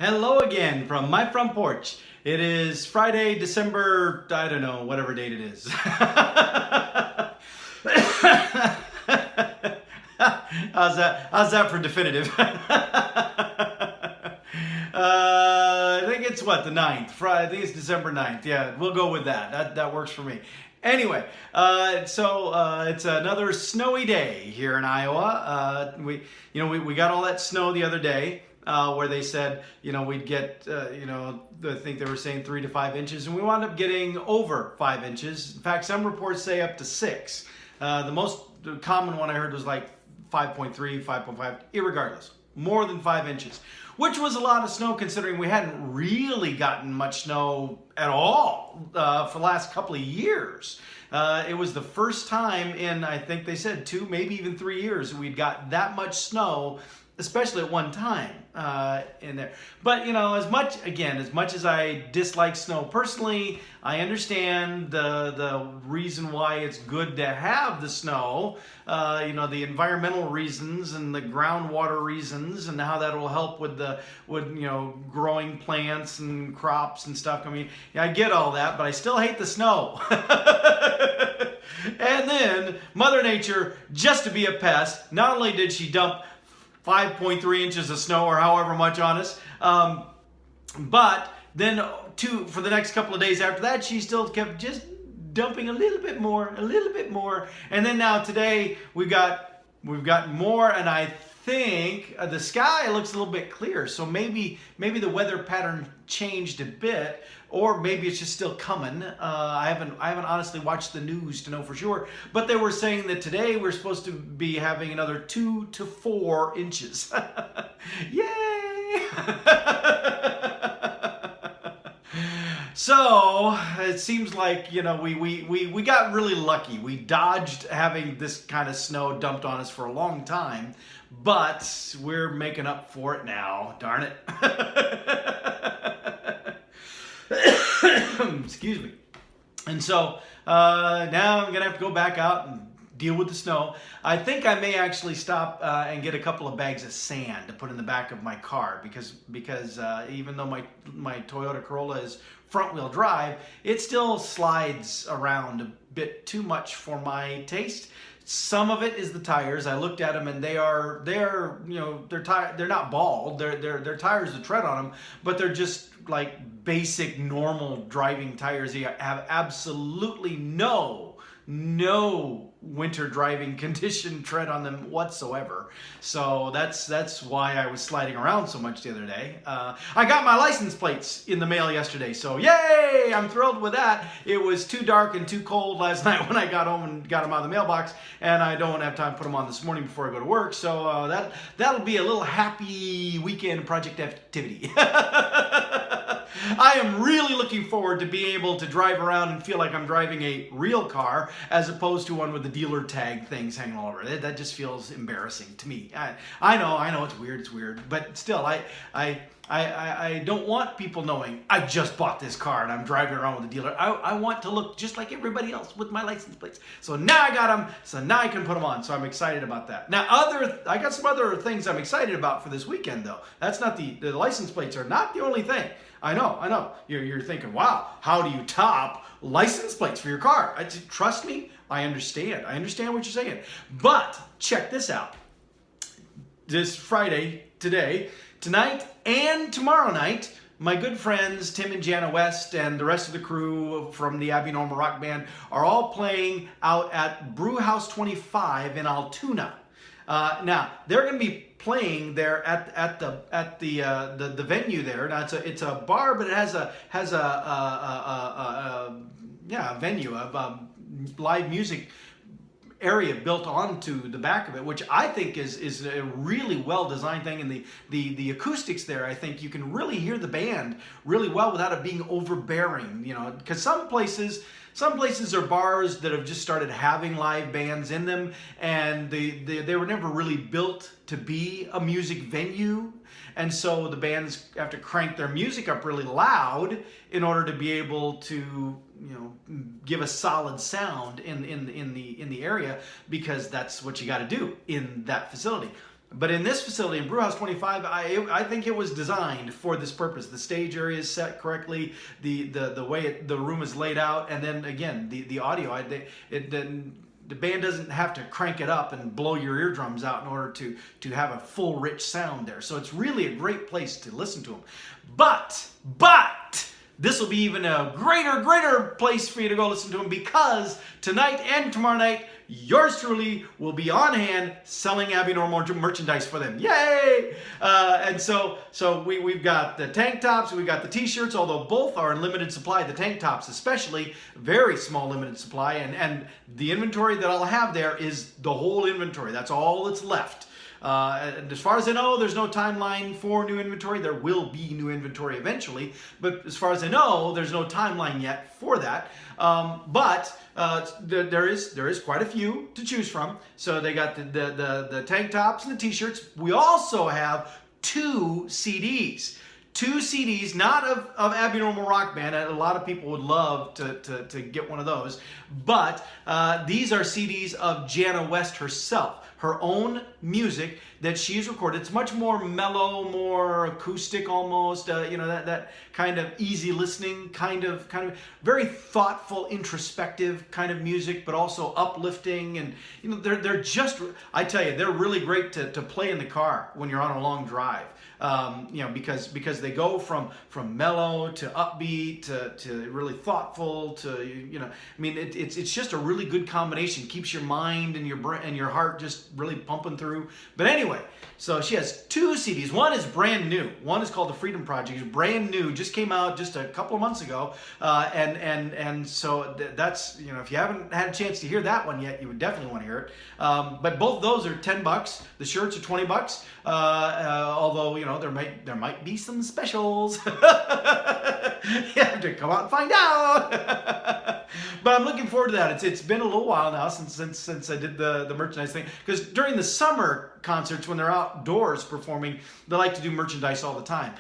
Hello again from my front porch. It is Friday, December, I don't know, whatever date it is. How's that for definitive? I think it's what, the 9th. Friday, I think it's December 9th. Yeah, we'll go with that. That works for me. Anyway, so it's another snowy day here in Iowa. We got all that snow the other day. Where they said, we'd get, I think they were saying 3 to 5 inches, and we wound up getting over 5 inches. In fact, some reports say up to 6. The most common one I heard was like 5.3, 5.5, irregardless, more than 5 inches, which was a lot of snow considering we hadn't really gotten much snow at all for the last couple of years. It was the first time in, I think they said 2, maybe even 3 years, we'd got that much snow, especially at one time in there. But as much as I dislike snow personally, I understand the reason why it's good to have the snow. The environmental reasons and the groundwater reasons, and how that will help with growing plants and crops and stuff. I mean, I get all that, but I still hate the snow. And then Mother Nature, just to be a pest, not only did she dump 5.3 inches of snow or however much on us. But then for the next couple of days after that, she still kept just dumping a little bit more. And then now today we've got more, and I think the sky looks a little bit clear. So maybe the weather pattern changed a bit, or maybe it's just still coming. I haven't honestly watched the news to know for sure, but they were saying that today we're supposed to be having another 2 to 4 inches. Yay! So it seems like we got really lucky. We dodged having this kind of snow dumped on us for a long time, but we're making up for it now. Darn it. Excuse me. And so now I'm gonna have to go back out and deal with the snow. I think I may actually stop and get a couple of bags of sand to put in the back of my car, because even though my Toyota Corolla is front wheel drive, it still slides around a bit too much for my taste. Some of it is the tires. I looked at them, and they're not bald. They're tires with tread on them, but they're just like basic normal driving tires. They have absolutely no winter driving condition tread on them whatsoever. So that's why I was sliding around so much the other day. I got my license plates in the mail yesterday, so yay! I'm thrilled with that. It was too dark and too cold last night when I got home and got them out of the mailbox, and I don't have time to put them on this morning before I go to work. So that'll be a little happy weekend project activity. I am really looking forward to being able to drive around and feel like I'm driving a real car, as opposed to one with the dealer tag things hanging all over it. That just feels embarrassing to me. I know it's weird, but still, I don't want people knowing I just bought this car and I'm driving around with a dealer. I want to look just like everybody else with my license plates. So now I got them, so now I can put them on. So I'm excited about that. Now I got some other things I'm excited about for this weekend, though. That's not the license plates are not the only thing. I know. You're thinking, wow, how do you top license plates for your car? Trust me, I understand. I understand what you're saying. But check this out. This Friday, tonight, and tomorrow night, my good friends Tim and Jana West and the rest of the crew from the Abnormal Rock Band are all playing out at Brewhouse 25 in Altoona. Now they're going to be playing there at the venue there. Now it's a bar, but it has a venue, a live music area built onto the back of it, which I think is a really well designed thing. And the acoustics there, I think you can really hear the band really well without it being overbearing. Because some places are bars that have just started having live bands in them, and they were never really built to be a music venue. And so the bands have to crank their music up really loud in order to be able to, give a solid sound in the area, because that's what you got to do in that facility. But in this facility, in Brewhouse 25, I think it was designed for this purpose. The stage area is set correctly, the way the room is laid out, and then again, the audio. The band doesn't have to crank it up and blow your eardrums out in order to have a full, rich sound there. So it's really a great place to listen to them. But this will be even a greater place for you to go listen to them, because tonight and tomorrow night, yours truly will be on hand selling Abby Normal merchandise for them. Yay! And so we've got the tank tops, we've got the t-shirts, although both are in limited supply. The tank tops especially, very small limited supply, and the inventory that I'll have there is the whole inventory. That's all that's left. And as far as I know, there's no timeline for new inventory. There will be new inventory eventually, but as far as I know, there's no timeline yet for that. But there is quite a few to choose from. So they got the tank tops and the t-shirts. We also have 2 CDs. 2 CDs, not of Abby Normal Rock Band. A lot of people would love to get one of those. But these are CDs of Jana West herself. Her own music that she's recorded. It's much more mellow, more acoustic almost, that kind of easy listening, kind of very thoughtful, introspective kind of music, but also uplifting. And they're just, I tell you, they're really great to play in the car when you're on a long drive. Because they go from mellow to upbeat to really thoughtful to it's just a really good combination. Keeps your mind and your heart just really pumping through. But anyway, so she has 2 CDs. One is brand new. One is called The Freedom Project. It's brand new. Just came out just a couple of months ago. And so that's, if you haven't had a chance to hear that one yet, you would definitely want to hear it. But both those are $10. The shirts are $20. Although there might be some specials. You have to come out and find out. But I'm looking forward to that. It's been a little while now since I did the merchandise thing, because during the summer concerts, when they're outdoors performing, they like to do merchandise all the time.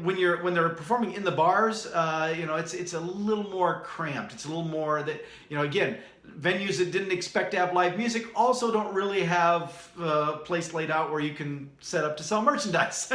When they're performing in the bars, it's a little more cramped. It's a little more that, again, venues that didn't expect to have live music also don't really have a place laid out where you can set up to sell merchandise.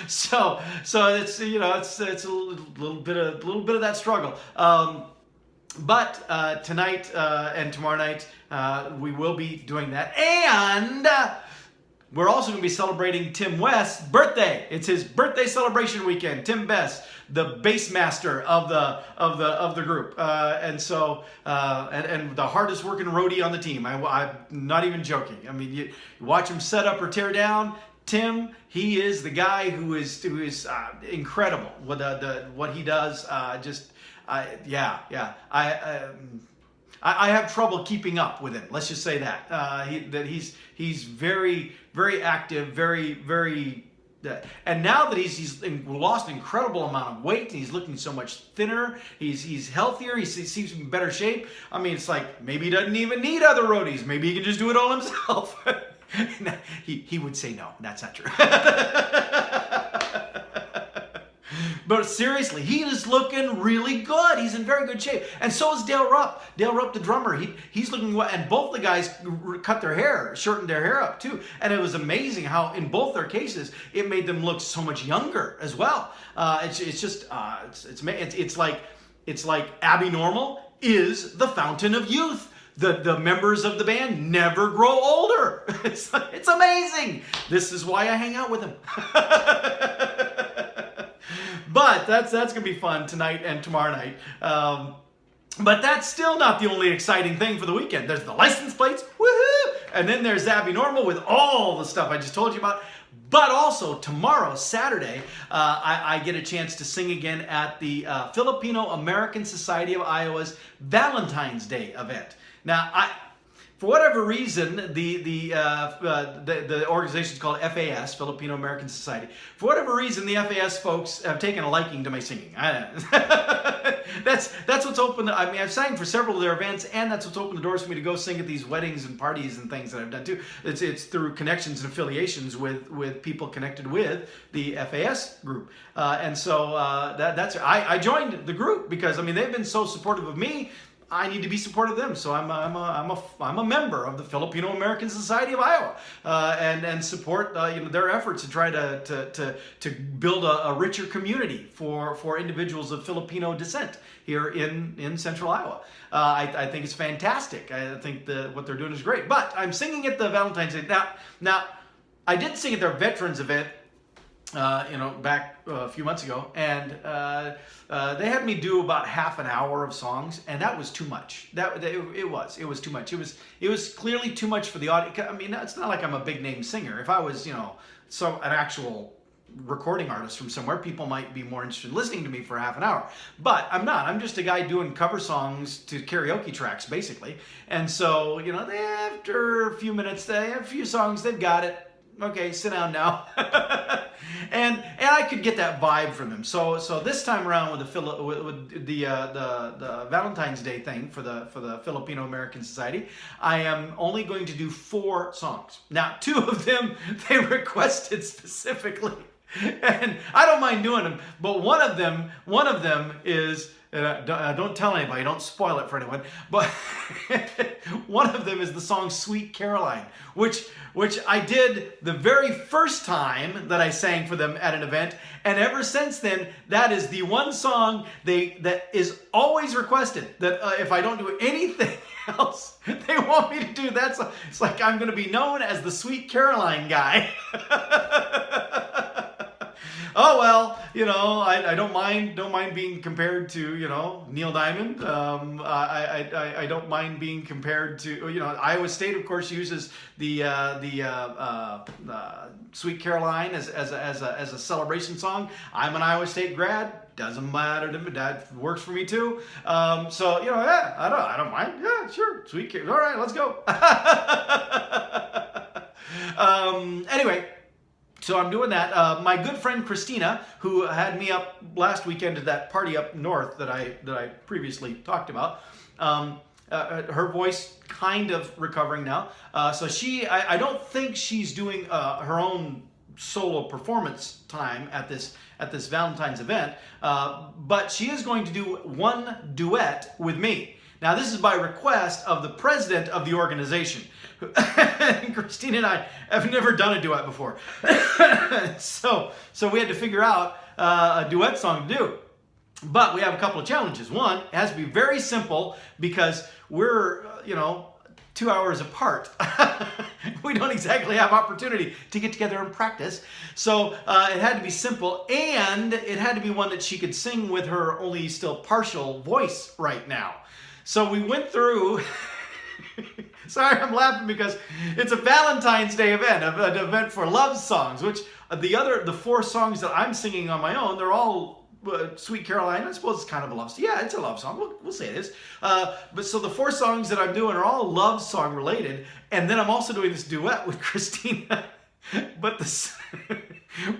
so it's it's a little bit of that struggle. But tonight and tomorrow night we will be doing that, and we're also going to be celebrating Tim West's birthday. It's his birthday celebration weekend. Tim Best, the bass master of the group, and the hardest working roadie on the team. I'm not even joking. I mean, you watch him set up or tear down. Tim, he is the guy who is incredible with what he does. I have trouble keeping up with him. Let's just say that. He's very, very active, very. And now that he's lost an incredible amount of weight, and he's looking so much thinner, he's healthier, he seems in better shape. I mean, it's like maybe he doesn't even need other roadies. Maybe he can just do it all himself. He would say no. That's not true. But seriously, he is looking really good. He's in very good shape. And so is Dale Rupp. Dale Rupp, the drummer, he's looking well. And both the guys cut their hair, shortened their hair up too. And it was amazing how in both their cases, it made them look so much younger as well. It's like Abby Normal is the fountain of youth. The members of the band never grow older. It's amazing. This is why I hang out with him. But that's going to be fun tonight and tomorrow night. But that's still not the only exciting thing for the weekend. There's the license plates, woohoo! And then there's Abby Normal with all the stuff I just told you about. But also tomorrow, Saturday, I get a chance to sing again at the Filipino-American Society of Iowa's Valentine's Day event. Now, for whatever reason, the organization is called FAS, Filipino-American Society. For whatever reason, the FAS folks have taken a liking to my singing. That's what's opened. I mean, I've sang for several of their events, and that's what's opened the doors for me to go sing at these weddings and parties and things that I've done too. It's through connections and affiliations with people connected with the FAS group, and so I joined the group because they've been so supportive of me. I need to be supportive of them. So I'm a member of the Filipino-American Society of Iowa, and support their efforts to try to build a richer community for individuals of Filipino descent here in Central Iowa. I think it's fantastic. I think what they're doing is great. But I'm singing at the Valentine's Day. Now I did sing at their veterans event, back a few months ago, and they had me do about half an hour of songs, and that was too much. It was too much. It was clearly too much for the audience. I mean, it's not like I'm a big name singer. If I was, an actual recording artist from somewhere, people might be more interested in listening to me for half an hour. But I'm not. I'm just a guy doing cover songs to karaoke tracks, basically. And so, after a few minutes, they have a few songs, they've got it. Okay, sit down now. and I could get that vibe from them. So this time around with the Valentine's Day thing for the Filipino-American Society, I am only going to do 4 songs. Now, 2 of them they requested specifically, and I don't mind doing them. But one of them is. Don't tell anybody, don't spoil it for anyone, but one of them is the song Sweet Caroline, which I did the very first time that I sang for them at an event, and ever since then, that is the one song that is always requested, that if I don't do anything else, they want me to do that song. It's like I'm going to be known as the Sweet Caroline guy. Oh well, I don't mind being compared to Neil Diamond. I don't mind being compared to Iowa State, of course, uses the Sweet Caroline as a celebration song. I'm an Iowa State grad. Doesn't matter to me. That works for me too. I don't mind. Yeah, sure. Sweet Caroline. All right, let's go. Anyway. So I'm doing that. My good friend Christina, who had me up last weekend at that party up north that I previously talked about, her voice kind of recovering now. So I don't think she's doing her own solo performance time at this Valentine's event, but she is going to do one duet with me. Now, this is by request of the president of the organization. Christine and I have never done a duet before. So we had to figure out a duet song to do. But we have a couple of challenges. One, it has to be very simple because we're, 2 hours apart. We don't exactly have opportunity to get together and practice. So it had to be simple, and it had to be one that she could sing with her only still partial voice right now. So we went through... Sorry, I'm laughing because it's a Valentine's Day event, an event for love songs, which the 4 songs that I'm singing on my own, they're all Sweet Caroline. I suppose it's kind of a love song. Yeah, it's a love song. We'll say it is. But so the 4 songs that I'm doing are all love song related, and then I'm also doing this duet with Christina. But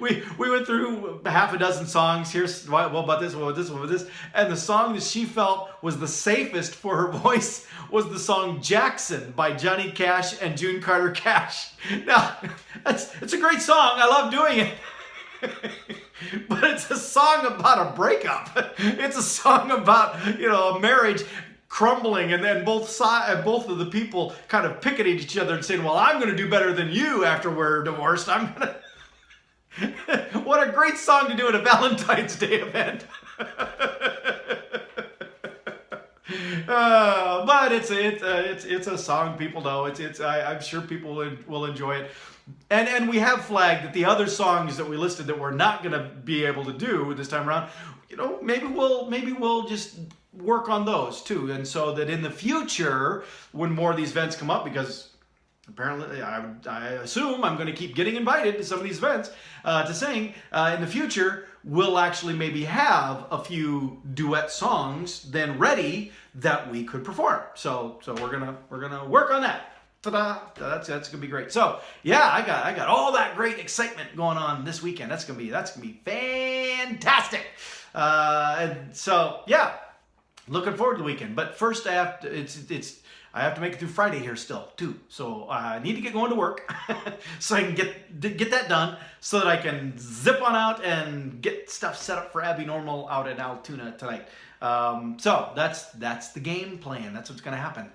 we went through half a dozen songs. Here's what about this, what about this, what about this, and the song that she felt was the safest for her voice was the song Jackson by Johnny Cash and June Carter Cash. Now, it's a great song. I love doing it. But it's a song about a breakup. It's a song about, a marriage crumbling, and then both of the people kind of picking at each other and saying, well, I'm going to do better than you after we're divorced. I'm going to... What a great song to do at a Valentine's Day event. But it's a song people know. I'm sure people will enjoy it. And we have flagged that the other songs that we listed that we're not going to be able to do this time around, maybe we'll just work on those too. And so that in the future, when more of these events come up, because apparently I assume I'm going to keep getting invited to some of these events to sing, in the future, we'll actually maybe have a few duet songs then ready that we could perform. So we're gonna work on that. Ta-da! That's gonna be great. So yeah, I got all that great excitement going on this weekend. That's gonna be fantastic. And so yeah, looking forward to the weekend. But first, I have to make it through Friday here still too. So I need to get going to work so I can get that done so that I can zip on out and get stuff set up for Abby Normal out in Altoona tonight. So that's the game plan. That's what's going to happen.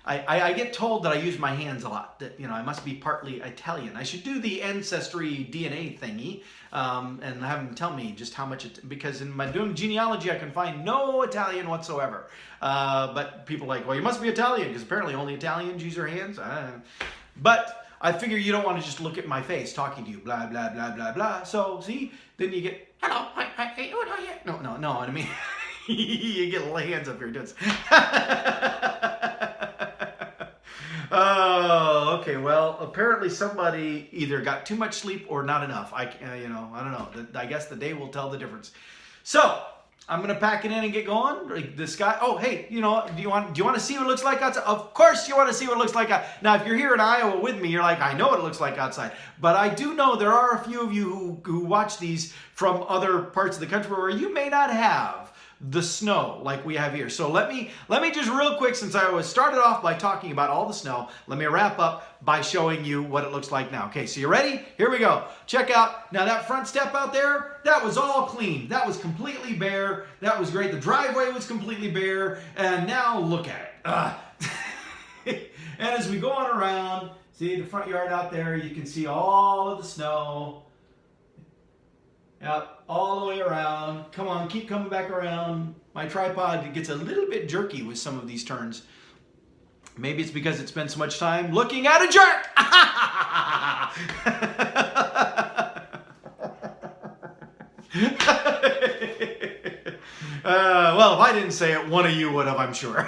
I get told that I use my hands a lot, that, you know, I must be partly Italian. I should do the ancestry DNA thingy and have them tell me just how much because in my doing genealogy I can find no Italian whatsoever. But people are like, well, you must be Italian because apparently only Italians use their hands. But I figure you don't want to just look at my face talking to you, blah, blah, blah, blah, blah. So, see, then you get, hello, hi, no, I mean, you get little hands up here doing Oh, okay. Well, apparently somebody either got too much sleep or not enough. I don't know. I guess the day will tell the difference. So I'm gonna pack it in and get going. Like this guy. Oh, hey, do you want to see what it looks like outside? Of course, you want to see what it looks like now. If you're here in Iowa with me, you're like, I know what it looks like outside. But I do know there are a few of you who watch these from other parts of the country where you may not have the snow like we have here. So let me just real quick, since I was started off by talking about all the snow, let me wrap up by showing you what it looks like now. Okay, so you ready? Here we go. Check out, now that front step out there, that was all clean. That was completely bare. That was great. The driveway was completely bare. And now look at it. And as we go on around, see the front yard out there, you can see all of the snow. Yep, all the way around. Come on, keep coming back around. My tripod gets a little bit jerky with some of these turns. Maybe it's because it spent so much time looking at a jerk. Well, if I didn't say it, one of you would have, I'm sure.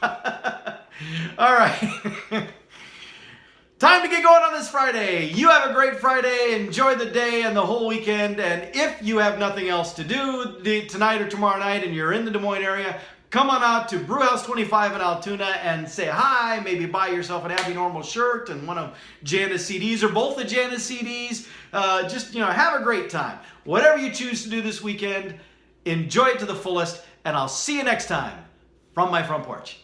All right. Time to get going on this Friday. You have a great Friday. Enjoy the day and the whole weekend. And if you have nothing else to do tonight or tomorrow night and you're in the Des Moines area, come on out to Brewhouse 25 in Altoona and say hi. Maybe buy yourself an Abby Normal shirt and one of Jana's CDs or both of Jana's CDs. Just, have a great time. Whatever you choose to do this weekend, enjoy it to the fullest. And I'll see you next time from my front porch.